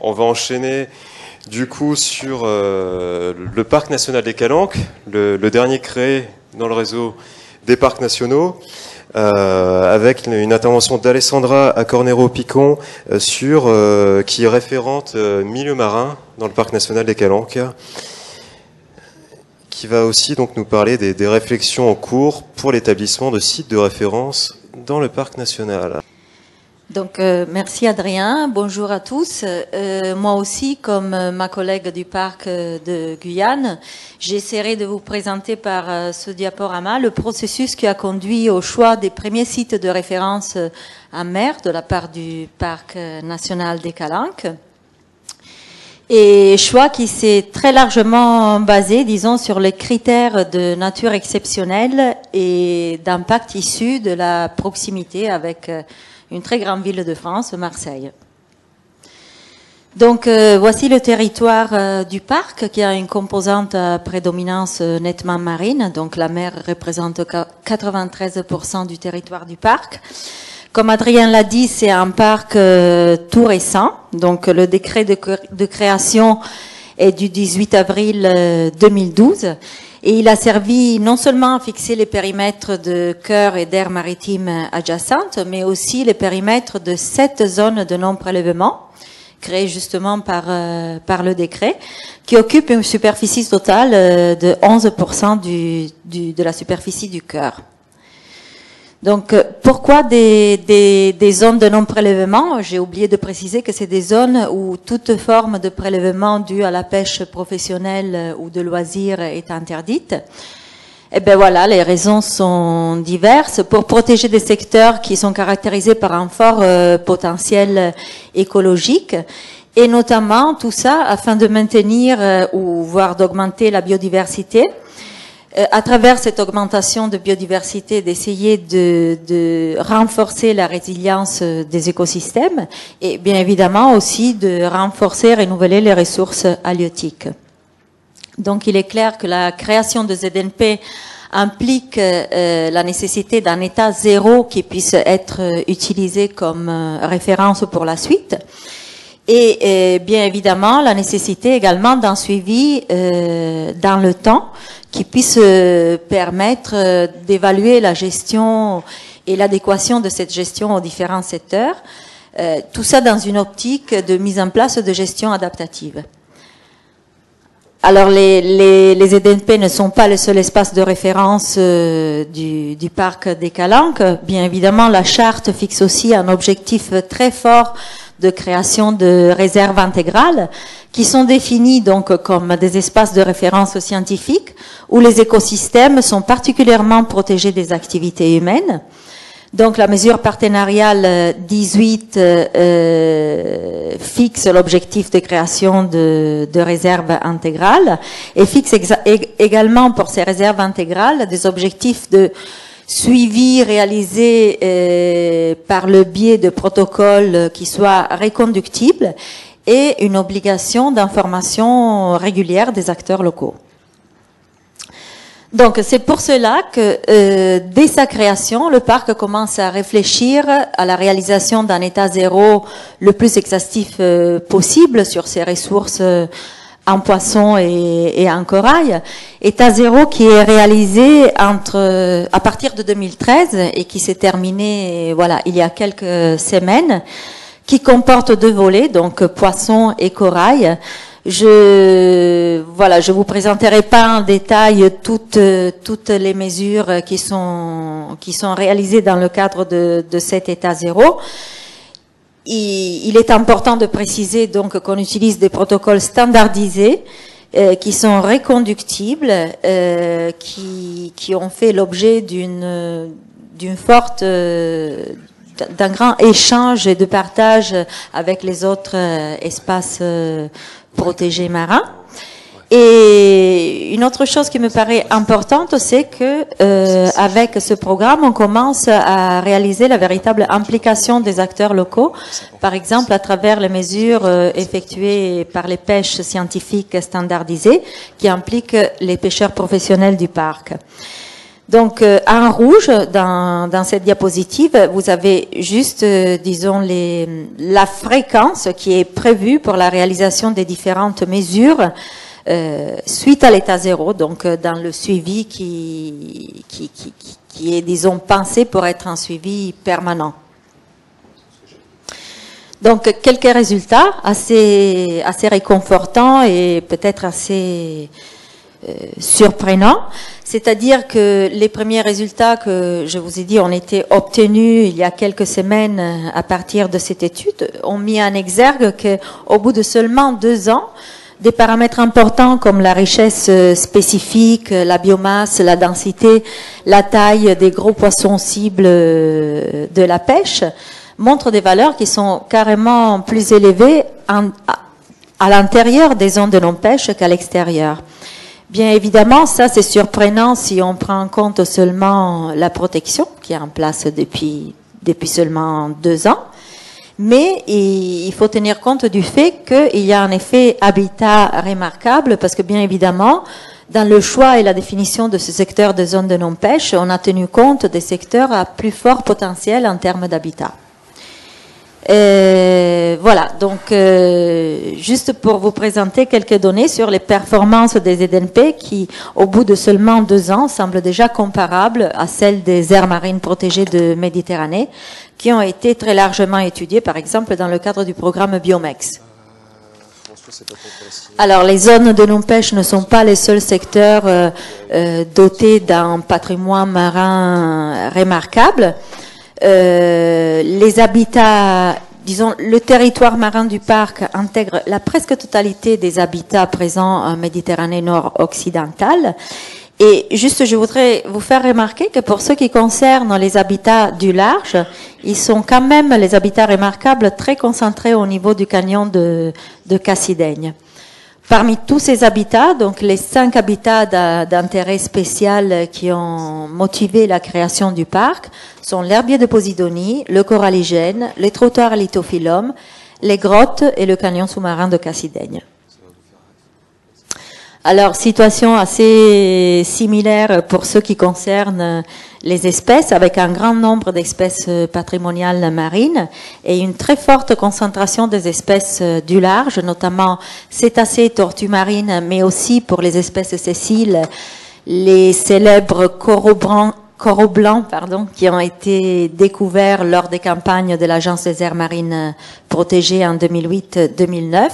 on va enchaîner du coup sur le parc national des Calanques, le dernier créé dans le réseau des parcs nationaux, avec une intervention d'Alessandra Acornero-Picon qui est référente milieu marin dans le parc national des Calanques, qui va aussi donc nous parler des réflexions en cours pour l'établissement de sites de référence dans le parc national. Donc, merci Adrien, bonjour à tous. Moi aussi, comme ma collègue du parc de Guyane, j'essaierai de vous présenter par ce diaporama le processus qui a conduit au choix des premiers sites de référence en mer de la part du parc national des Calanques. Et choix qui s'est très largement basé, disons, sur les critères de nature exceptionnelle et d'impact issus de la proximité avec une très grande ville de France, Marseille. Donc, voici le territoire du parc qui a une composante à prédominance nettement marine. Donc, la mer représente 93% du territoire du parc. Comme Adrien l'a dit, c'est un parc tout récent. Donc, le décret de création est du 18 avril 2012. Et il a servi non seulement à fixer les périmètres de cœur et d'aires maritimes adjacentes, mais aussi les périmètres de 7 zones de non-prélèvement, créées justement par le décret, qui occupent une superficie totale de 11% de la superficie du cœur. Donc, pourquoi des zones de non-prélèvement? J'ai oublié de préciser que c'est des zones où toute forme de prélèvement due à la pêche professionnelle ou de loisirs est interdite. Eh bien voilà, les raisons sont diverses. Pour protéger des secteurs qui sont caractérisés par un fort potentiel écologique, et notamment tout ça afin de maintenir ou voire d'augmenter la biodiversité. À travers cette augmentation de biodiversité, d'essayer de renforcer la résilience des écosystèmes et bien évidemment aussi de renforcer, renouveler les ressources halieutiques. Donc il est clair que la création de ZNP implique la nécessité d'un état zéro qui puisse être utilisé comme référence pour la suite. Et bien évidemment la nécessité également d'un suivi dans le temps qui puisse permettre d'évaluer la gestion et l'adéquation de cette gestion aux différents secteurs, tout ça dans une optique de mise en place de gestion adaptative. Alors les ZNP ne sont pas le seul espace de référence du parc des Calanques. Bien évidemment, la charte fixe aussi un objectif très fort de création de réserves intégrales qui sont définies donc comme des espaces de référence scientifiques où les écosystèmes sont particulièrement protégés des activités humaines. Donc la mesure partenariale 18 fixe l'objectif de création de réserves intégrales et fixe également pour ces réserves intégrales des objectifs de suivi réalisé par le biais de protocoles qui soient reconductibles et une obligation d'information régulière des acteurs locaux. Donc c'est pour cela que dès sa création, le parc commence à réfléchir à la réalisation d'un état zéro le plus exhaustif possible sur ses ressources en poisson et en corail. État zéro qui est réalisé à partir de 2013 et qui s'est terminé voilà il y a quelques semaines, qui comporte 2 volets, donc poisson et corail. Je vous présenterai pas en détail toutes les mesures qui sont réalisées dans le cadre de cet état zéro. Il est important de préciser donc qu'on utilise des protocoles standardisés qui sont reconductibles, qui ont fait l'objet d'un grand échange et de partage avec les autres espaces protégés marins. Et une autre chose qui me paraît importante, c'est que avec ce programme, on commence à réaliser la véritable implication des acteurs locaux, par exemple à travers les mesures effectuées par les pêches scientifiques standardisées qui impliquent les pêcheurs professionnels du parc. Donc, en rouge, dans cette diapositive, vous avez juste, disons, la fréquence qui est prévue pour la réalisation des différentes mesures suite à l'état zéro, donc dans le suivi qui est, disons, pensé pour être un suivi permanent. Donc, quelques résultats assez réconfortants et peut-être assez surprenants. C'est-à-dire que les premiers résultats que je vous ai dit ont été obtenus il y a quelques semaines à partir de cette étude ont mis en exergue qu'au bout de seulement 2 ans, des paramètres importants comme la richesse spécifique, la biomasse, la densité, la taille des gros poissons cibles de la pêche montrent des valeurs qui sont carrément plus élevées à l'intérieur des zones de non-pêche qu'à l'extérieur. Bien évidemment, ça c'est surprenant si on prend en compte seulement la protection qui est en place depuis seulement 2 ans. Mais il faut tenir compte du fait qu'il y a un effet habitat remarquable parce que bien évidemment, dans le choix et la définition de ce secteur de zone de non-pêche, on a tenu compte des secteurs à plus fort potentiel en termes d'habitat. Voilà, donc juste pour vous présenter quelques données sur les performances des ZNP qui, au bout de seulement 2 ans, semblent déjà comparables à celles des aires marines protégées de Méditerranée, qui ont été très largement étudiées, par exemple, dans le cadre du programme Biomex. Alors, les zones de non-pêche ne sont pas les seuls secteurs dotés d'un patrimoine marin remarquable. Les habitats, disons, le territoire marin du parc intègre la presque totalité des habitats présents en Méditerranée nord-occidentale. Et juste, je voudrais vous faire remarquer que pour ce qui concerne les habitats du large, ils sont quand même les habitats remarquables très concentrés au niveau du canyon de Cassidaigne. Parmi tous ces habitats, donc les 5 habitats d'intérêt spécial qui ont motivé la création du parc sont l'herbier de Posidonie, le coralligène, les trottoirs lithophyllum, les grottes et le canyon sous-marin de Cassidaigne. Alors, situation assez similaire pour ce qui concerne les espèces, avec un grand nombre d'espèces patrimoniales marines et une très forte concentration des espèces du large, notamment cétacés, tortues marines, mais aussi pour les espèces sessiles, les célèbres coraux blancs, qui ont été découverts lors des campagnes de l'Agence des aires marines protégées en 2008-2009.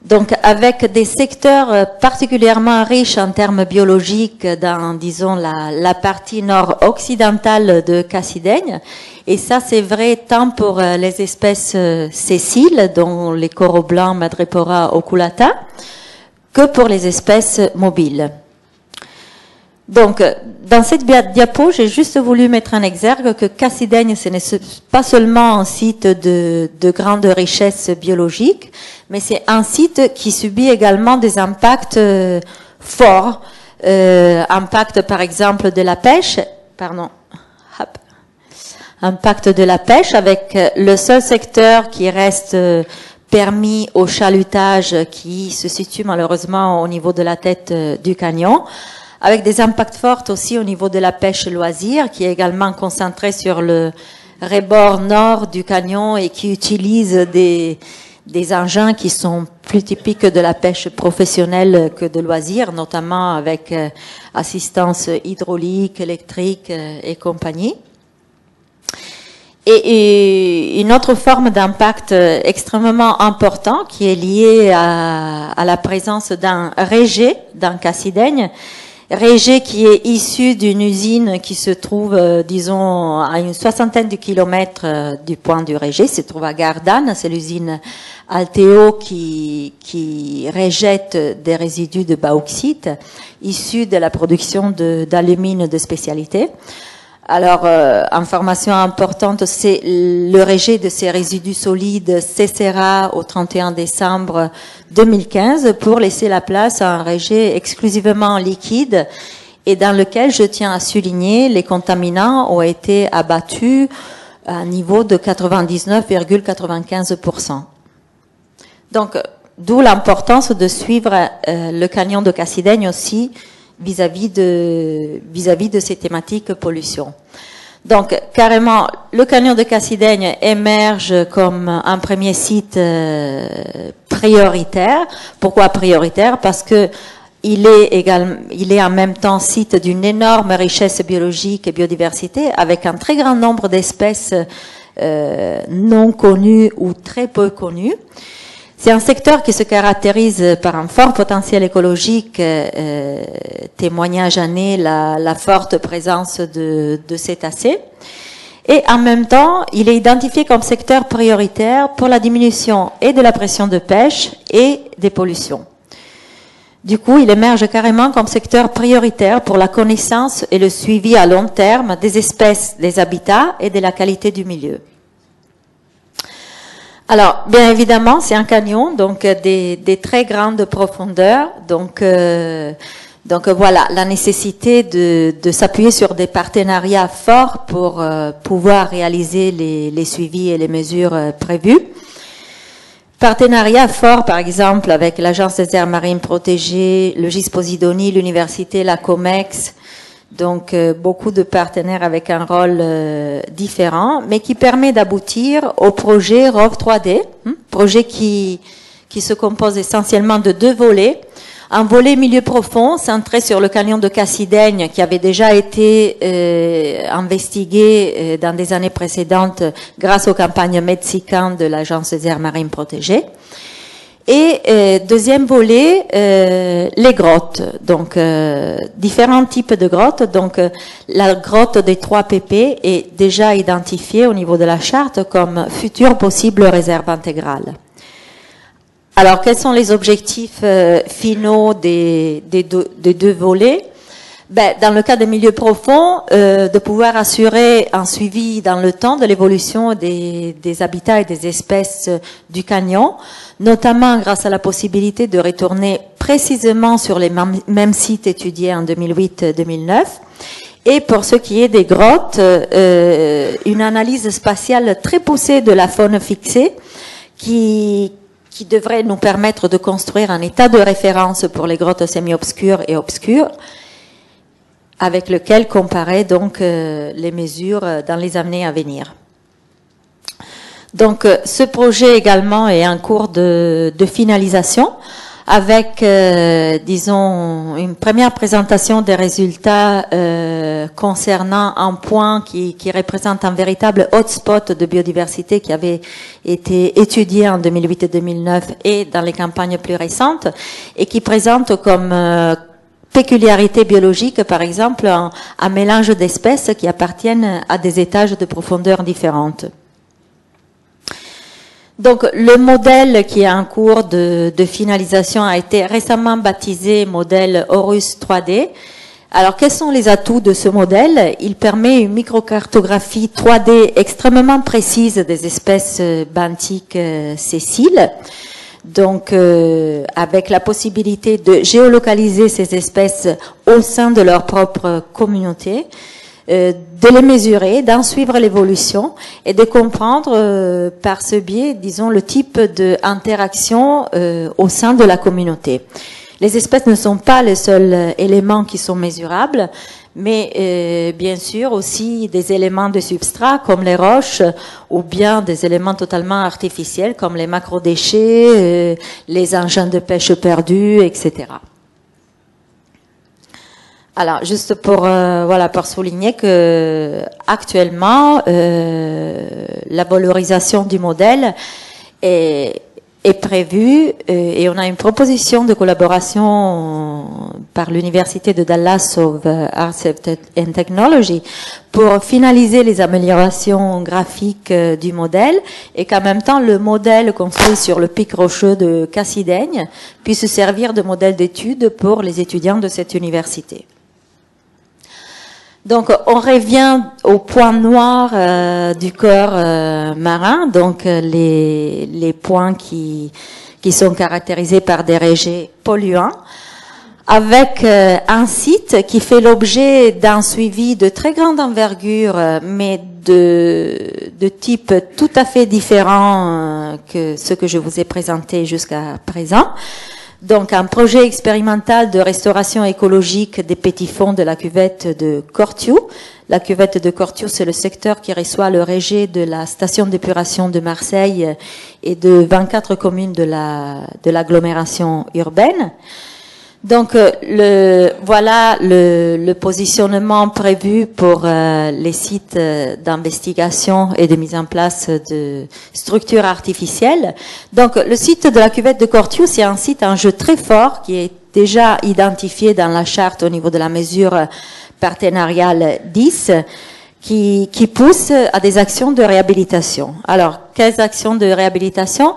Donc, avec des secteurs particulièrement riches en termes biologiques dans, disons, la partie nord-occidentale de Cassidaigne. Et ça, c'est vrai tant pour les espèces sessiles, dont les coraux blancs Madrepora oculata, que pour les espèces mobiles. Donc, dans cette diapo, j'ai juste voulu mettre en exergue que Cassidaigne, ce n'est pas seulement un site de grande richesse biologique, mais c'est un site qui subit également des impacts forts. Impact, par exemple, de la pêche, impact de la pêche avec le seul secteur qui reste permis au chalutage qui se situe malheureusement au niveau de la tête du canyon, avec des impacts forts aussi au niveau de la pêche loisir, qui est également concentrée sur le rebord nord du canyon et qui utilise des engins qui sont plus typiques de la pêche professionnelle que de loisir, notamment avec assistance hydraulique, électrique et compagnie. Et une autre forme d'impact extrêmement important qui est liée à la présence d'un rejet dans Cassidaigne, rejet qui est issu d'une usine qui se trouve, disons, à une 60aine de kilomètres du point du rejet, se trouve à Gardanne, c'est l'usine Alteo qui rejette des résidus de bauxite issus de la production d'alumine de spécialité. Alors, information importante, c'est le rejet de ces résidus solides cessera au 31 décembre 2015 pour laisser la place à un rejet exclusivement liquide et dans lequel, je tiens à souligner, les contaminants ont été abattus à un niveau de 99,95%. Donc, d'où l'importance de suivre le canyon de Cassidaigne aussi vis-à-vis de ces thématiques pollution. Donc, carrément, le canyon de Cassidaigne émerge comme un premier site prioritaire. Pourquoi prioritaire? Parce que il est en même temps site d'une énorme richesse biologique et biodiversité, avec un très grand nombre d'espèces non connues ou très peu connues. C'est un secteur qui se caractérise par un fort potentiel écologique, témoignage année la forte présence de cétacés. Et en même temps, il est identifié comme secteur prioritaire pour la diminution et de la pression de pêche et des pollutions. Du coup, il émerge carrément comme secteur prioritaire pour la connaissance et le suivi à long terme des espèces, des habitats et de la qualité du milieu. Alors, bien évidemment, c'est un canyon, donc des très grandes profondeurs. Donc voilà, la nécessité de s'appuyer sur des partenariats forts pour pouvoir réaliser les suivis et les mesures prévues. Partenariat fort, par exemple, avec l'Agence des aires marines protégées, le GIS Posidonie, l'université, la COMEX. Donc, beaucoup de partenaires avec un rôle différent, mais qui permet d'aboutir au projet ROV 3D, projet qui se compose essentiellement de 2 volets. Un volet milieu profond, centré sur le canyon de Cassidaigne, qui avait déjà été investigué dans des années précédentes grâce aux campagnes Metsican de l'Agence des aires marines protégées. Et deuxième volet, les grottes. Donc, différents types de grottes. Donc, la grotte des 3 PP est déjà identifiée au niveau de la charte comme future possible réserve intégrale. Alors, quels sont les objectifs finaux des 2 volets? Dans le cas des milieux profonds, de pouvoir assurer un suivi dans le temps de l'évolution des habitats et des espèces du canyon, notamment grâce à la possibilité de retourner précisément sur les mêmes sites étudiés en 2008-2009. Et pour ce qui est des grottes, une analyse spatiale très poussée de la faune fixée qui devrait nous permettre de construire un état de référence pour les grottes semi-obscures et obscures, avec lequel comparer donc les mesures dans les années à venir. Donc, ce projet également est en cours de finalisation, avec, disons, une première présentation des résultats concernant un point qui représente un véritable hotspot de biodiversité qui avait été étudié en 2008 et 2009 et dans les campagnes plus récentes, et qui présente comme péculiarité biologique, par exemple, un mélange d'espèces qui appartiennent à des étages de profondeur différentes. Donc, le modèle qui est en cours de finalisation a été récemment baptisé modèle Horus 3D. Alors, quels sont les atouts de ce modèle? Il permet une microcartographie 3D extrêmement précise des espèces benthiques sessiles. Donc, avec la possibilité de géolocaliser ces espèces au sein de leur propre communauté, de les mesurer, d'en suivre l'évolution et de comprendre par ce biais, disons, le type d'interaction au sein de la communauté. Les espèces ne sont pas les seuls éléments qui sont mesurables, mais bien sûr aussi des éléments de substrat comme les roches ou bien des éléments totalement artificiels comme les macrodéchets, les engins de pêche perdus, etc. Alors, juste pour voilà, pour souligner que actuellement la valorisation du modèle est prévue et on a une proposition de collaboration par l'Université de Dallas of Arts and Technology pour finaliser les améliorations graphiques du modèle et qu'en même temps le modèle construit sur le pic rocheux de Cassidaigne puisse servir de modèle d'étude pour les étudiants de cette université. Donc, on revient au point noir du corps marin, donc les points qui sont caractérisés par des rejets polluants, avec un site qui fait l'objet d'un suivi de très grande envergure, mais de type tout à fait différent que ce que je vous ai présenté jusqu'à présent. Donc, un projet expérimental de restauration écologique des petits fonds de la cuvette de Cortiou. La cuvette de Cortiou, c'est le secteur qui reçoit le rejet de la station d'épuration de Marseille et de 24 communes de l'agglomération urbaine. Donc, voilà le positionnement prévu pour les sites d'investigation et de mise en place de structures artificielles. Donc, le site de la cuvette de Cortiou, c'est un site, un enjeu très fort qui est déjà identifié dans la charte au niveau de la mesure partenariale 10, qui pousse à des actions de réhabilitation. Alors, quelles actions de réhabilitation ?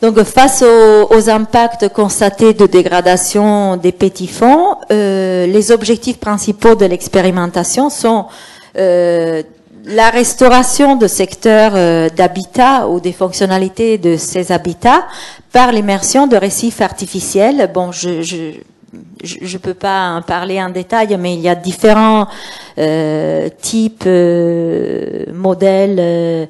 Donc, face aux impacts constatés de dégradation des petits fonds, les objectifs principaux de l'expérimentation sont la restauration de secteurs d'habitat ou des fonctionnalités de ces habitats par l'immersion de récifs artificiels. Bon, je peux pas en parler en détail, mais il y a différents types, modèles,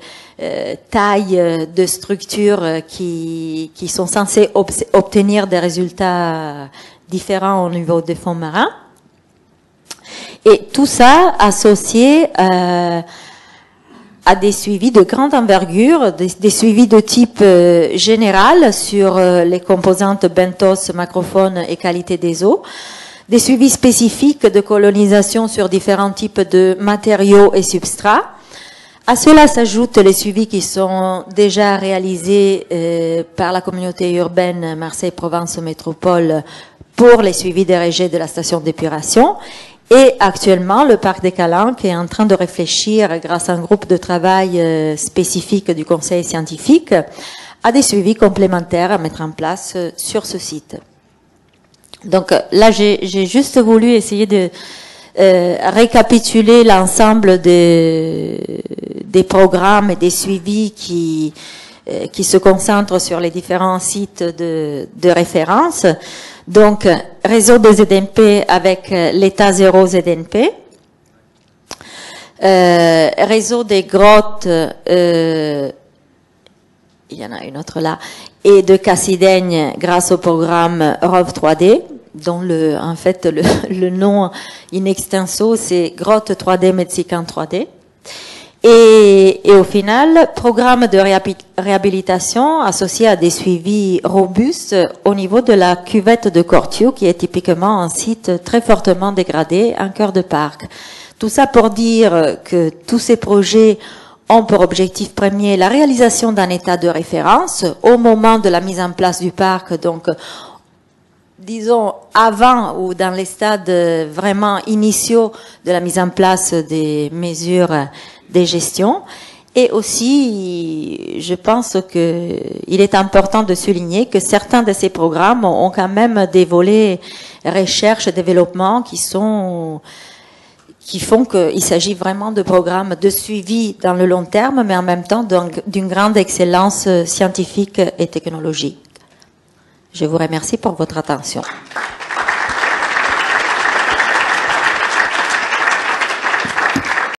tailles de structures qui sont censées obtenir des résultats différents au niveau des fonds marins. Et tout ça associé à des suivis de grande envergure, des suivis de type général sur les composantes benthos, macrofaune et qualité des eaux, des suivis spécifiques de colonisation sur différents types de matériaux et substrats. À cela s'ajoutent les suivis qui sont déjà réalisés par la communauté urbaine Marseille-Provence Métropole pour les suivis des rejets de la station d'épuration. Et actuellement, le parc des Calanques est en train de réfléchir, grâce à un groupe de travail spécifique du conseil scientifique, à des suivis complémentaires à mettre en place sur ce site. Donc là, j'ai juste voulu essayer de récapituler l'ensemble des programmes et des suivis qui se concentrent sur les différents sites de référence. Donc, réseau des ZNP avec l'état 0 ZNP, réseau des grottes, il y en a une autre là, et de Cassidaigne grâce au programme ROV 3D, dont en fait le nom in extenso c'est Grotte 3D Mexicain 3D. Et au final, programme de réhabilitation associé à des suivis robustes au niveau de la cuvette de Cortiou, qui est typiquement un site très fortement dégradé, un cœur de parc. Tout ça pour dire que tous ces projets ont pour objectif premier la réalisation d'un état de référence au moment de la mise en place du parc, donc disons avant ou dans les stades vraiment initiaux de la mise en place des mesures de gestion. Et aussi, je pense que il est important de souligner que certains de ces programmes ont quand même des volets recherche et développement qui font qu'il s'agit vraiment de programmes de suivi dans le long terme, mais en même temps d'une grande excellence scientifique et technologique. Je vous remercie pour votre attention.